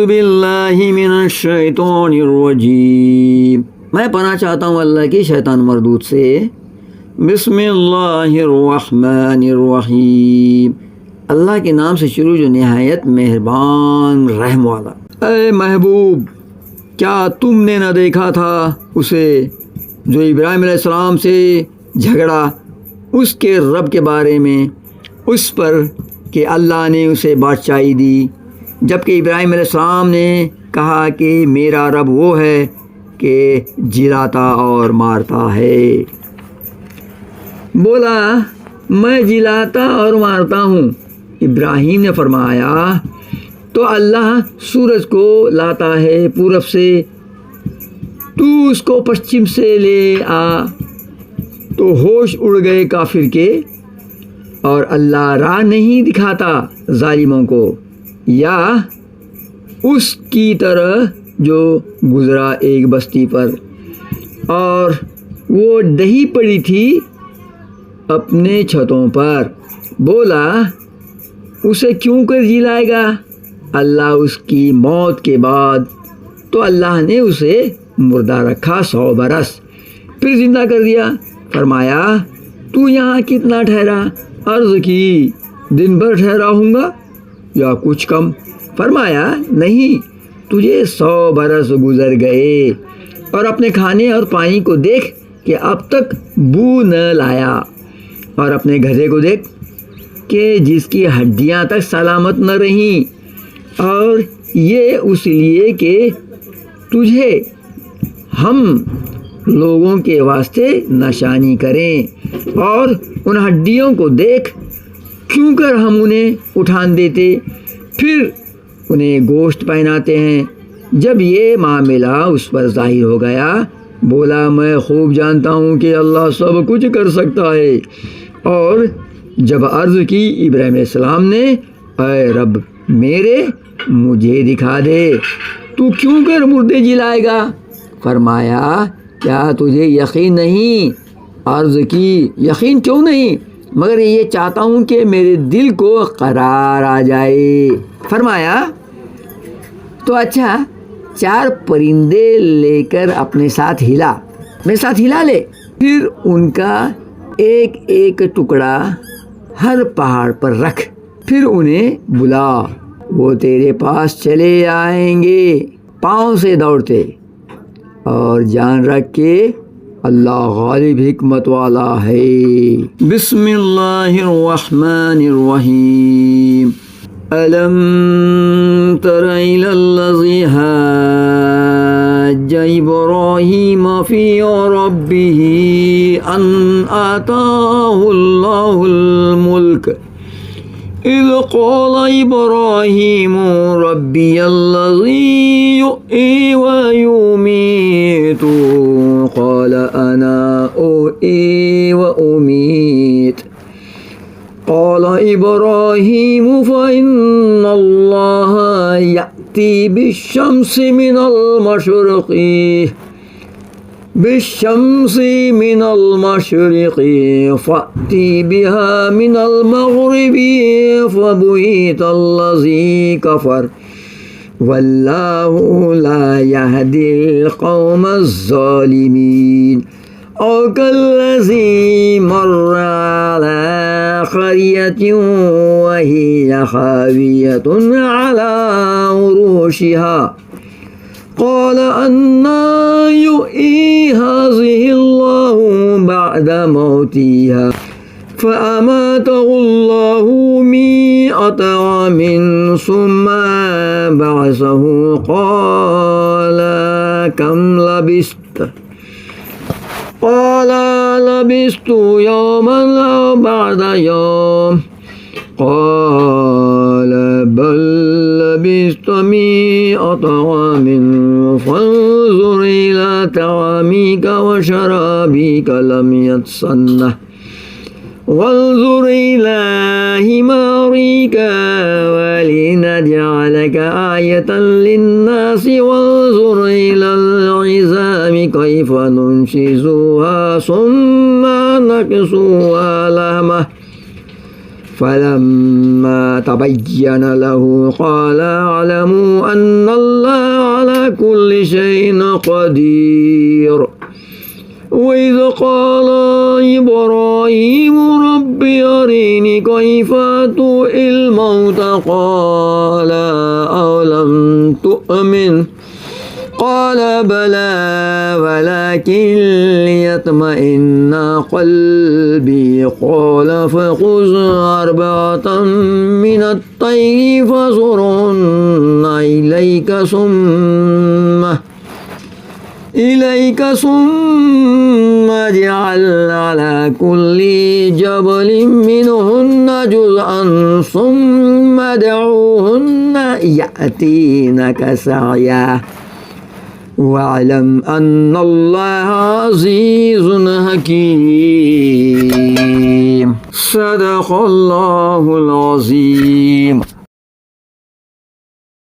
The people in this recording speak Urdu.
باللہ من الشیطان الرجیم، میں پناہ چاہتا ہوں اللہ کی شیطان مردود سے۔ بسم اللہ الرحمن الرحیم، اللہ کے نام سے شروع جو نہایت مہربان رحم والا۔ اے محبوب، کیا تم نے نہ دیکھا تھا اسے جو ابراہیم علیہ السلام سے جھگڑا اس کے رب کے بارے میں، اس پر کہ اللہ نے اسے بادشاہی دی، جبکہ ابراہیم علیہ السلام نے کہا کہ میرا رب وہ ہے کہ جلاتا اور مارتا ہے۔ بولا میں جلاتا اور مارتا ہوں۔ ابراہیم نے فرمایا تو اللہ سورج کو لاتا ہے پورب سے، تو اس کو پشچم سے لے آ۔ تو ہوش اڑ گئے کافر کے، اور اللہ راہ نہیں دکھاتا ظالموں کو، یا اس کی طرح جو گزرا ایک بستی پر اور وہ ڈہی پڑی تھی اپنے چھتوں پر۔ بولا اسے کیوں کر جلائے گا اللہ اس کی موت کے بعد؟ تو اللہ نے اسے مردہ رکھا 100 برس، پھر زندہ کر دیا۔ فرمایا تو یہاں کتنا ٹھہرا؟ عرض کی دن بھر ٹھہرا ہوں گا یا کچھ کم۔ فرمایا نہیں، تجھے 100 برس گزر گئے، اور اپنے کھانے اور پانی کو دیکھ کہ اب تک بو نہ لایا، اور اپنے گدھے کو دیکھ کہ جس کی ہڈیاں تک سلامت نہ رہیں، اور یہ اس لیے کہ تجھے ہم لوگوں کے واسطے نشانی کریں، اور ان ہڈیوں کو دیکھ کیوں کر ہم انہیں اٹھان دیتے پھر انہیں گوشت پہناتے ہیں۔ جب یہ معاملہ اس پر ظاہر ہو گیا، بولا میں خوب جانتا ہوں کہ اللہ سب کچھ کر سکتا ہے۔ اور جب عرض کی ابراہیم علیہ السلام نے، اے رب میرے مجھے دکھا دے، تو کیوں کر مردے جلائے گا؟ فرمایا کیا تجھے یقین نہیں؟ عرض کی یقین کیوں نہیں، مگر یہ چاہتا ہوں کہ میرے دل کو قرار آ جائے۔ فرمایا تو اچھا 4 پرندے لے کر اپنے ساتھ ہلا، میرے ساتھ ہلا لے، پھر ان کا ایک ایک ٹکڑا ہر پہاڑ پر رکھ، پھر انہیں بلا، وہ تیرے پاس چلے آئیں گے پاؤں سے دوڑتے، اور جان رکھ کے اللہ غالب حکمت والا ہے۔ بسم اللہ الرحمن الرحیم، أَلَمْ تَرَ إِلَى الَّذِي حَاجَّ إِبْرَاهِيمَ فِي رَبِّهِ أَنْ آتَاهُ اللَّهُ الْمُلْكَ إِذْ قَالَ إِبْرَاهِيمُ رَبِّيَ الَّذِي يُحْيِي وَيُمِيتُ قَالَ أَنَا أُحْيِي وَأُمِيتُ قال إبراهيم فإن الله يأتي بالشمس من المشرق فأتي بها من المغرب فبهت الذي كفر والله لا يهدي القوم الظالمين۔ أو كالذي مر على قرية وهي خاوية على عروشها قال أنى يحيي هذه الله بعد موتها فأماته الله 100 عام ثم بعثه قال كم لبثت؟ قال لبثت يوما أو بعد يوم قال بل لبثت 100 عام فانظر إلى طعامك وشرابك لم يتسنه وانظر إلى حمارك ولنجعلك آية للناس وانظر إلى العظام كيف ننشزها ثم نكسوها لحمة فلما تبين له قال اعلموا أن قدير وإذ قال إبراهيم رب أرني كيف تحيي الموتى قال أولم تؤمن قال بلى ولكن ليطمئن قلبي قال فخذ أربعة من الطير فصرهن إليك ثم اجعل على كل جبل منهن جزءا ثم ادعوهن يأتينك سعيا واعلم أن الله عزيز حكيم صدق الله العظيم.